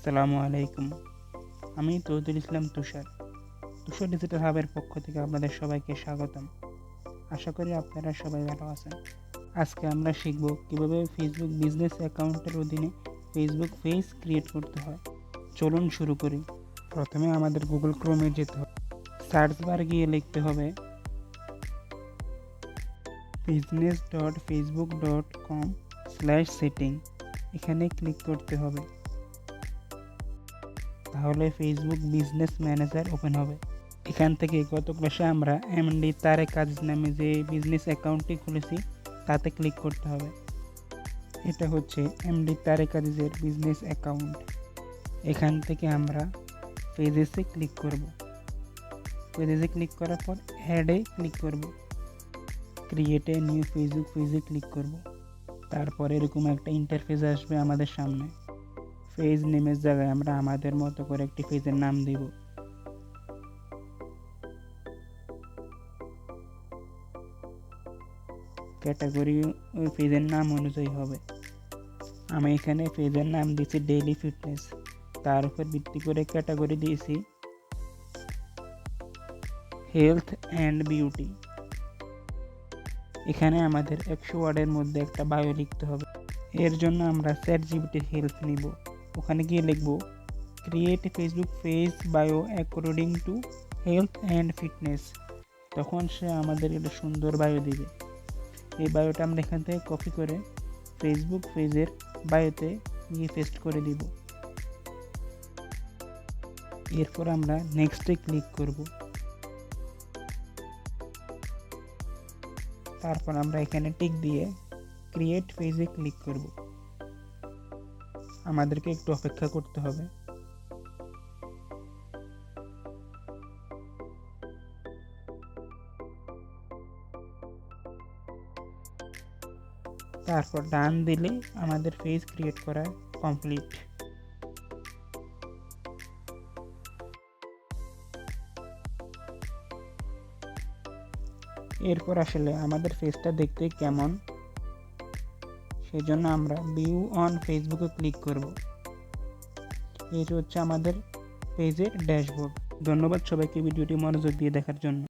আসসালামু আলাইকুম। আমি তৌহিদুল ইসলাম তুষার ডিজিটাল হাবের পক্ষ থেকে আপনাদের সবাইকে স্বাগতম। আশা করি আপনারা সবাই ভালো আছেন। আজকে আমরা শিখব কিভাবে ফেসবুক বিজনেস অ্যাকাউন্টের অধীনে ফেসবুক পেজ ক্রিয়েট করতে হয়। চলুন শুরু করি। প্রথমে আমাদের গুগল ক্রোমে যেতে হবে। সার্চ বার গিয়ে লিখতে হবে business.facebook.com/setting। এখানে ক্লিক করতে হবে। তাহলে ফেসবুক বিজনেস ম্যানেজার ওপেন হবে। এখান থেকে গত ক্লাসে আমরা এমডি তারেক আজিজ নামে যে বিজনেস অ্যাকাউন্টটি খুলেছি তাতে ক্লিক করতে হবে। এটা হচ্ছে এমডি তারেক আজিজের বিজনেস অ্যাকাউন্ট। এখান থেকে আমরা পেজেসে ক্লিক করব। পেজেসে ক্লিক করার পর অ্যাডে ক্লিক করব। ক্রিয়েট এ নিউ ফেসবুক পেজে ক্লিক করব। তারপর এরকম একটা ইন্টারফেস আসবে আমাদের সামনে। পেজ নেমের জায়গায় আমরা আমাদের মতো করে একটি পেজের নাম দিব। ক্যাটাগরি ওই পেজের নাম অনুযায়ী হবে। আমি এখানে পেজের নাম দিয়েছি ডেইলি ফিটনেস, তার উপর ভিত্তি করে ক্যাটাগরি দিয়েছি হেলথ অ্যান্ড বিউটি। এখানে আমাদের 100 ওয়ার্ডের মধ্যে একটা বায়ো লিখতে হবে। এর জন্য আমরা চ্যাটজিপিটির হেল্প নিব। ওখানে গিয়ে লিখব create Facebook page bio according to health and fitness. তখন সে আমাদের একটা সুন্দর বায়ো দিবে। এই বায়োটা আমরা এখান থেকে কপি করে ফেসবুক পেজের বায়োতে গিয়ে পেস্ট করে দিব। এরপর আমরা নেক্সটে ক্লিক করব। তারপর আমরা এখানে টিক দিয়ে ক্রিয়েট পেজে ক্লিক করব। আমাদেরকে একটু অপেক্ষা করতে হবে। তারপর ডান দিলে আমাদের পেজ ক্রিয়েট করা কমপ্লিট। এরপর আসলে আমাদের পেজটা দেখতে কেমন, সেজন্য আমরা ভিউ অন ফেসবুকে ক্লিক করব। এই হচ্ছে আমাদের পেজের ড্যাশবোর্ড। ধন্যবাদ সবাইকে ভিডিওটি মনোযোগ দিয়ে দেখার জন্য।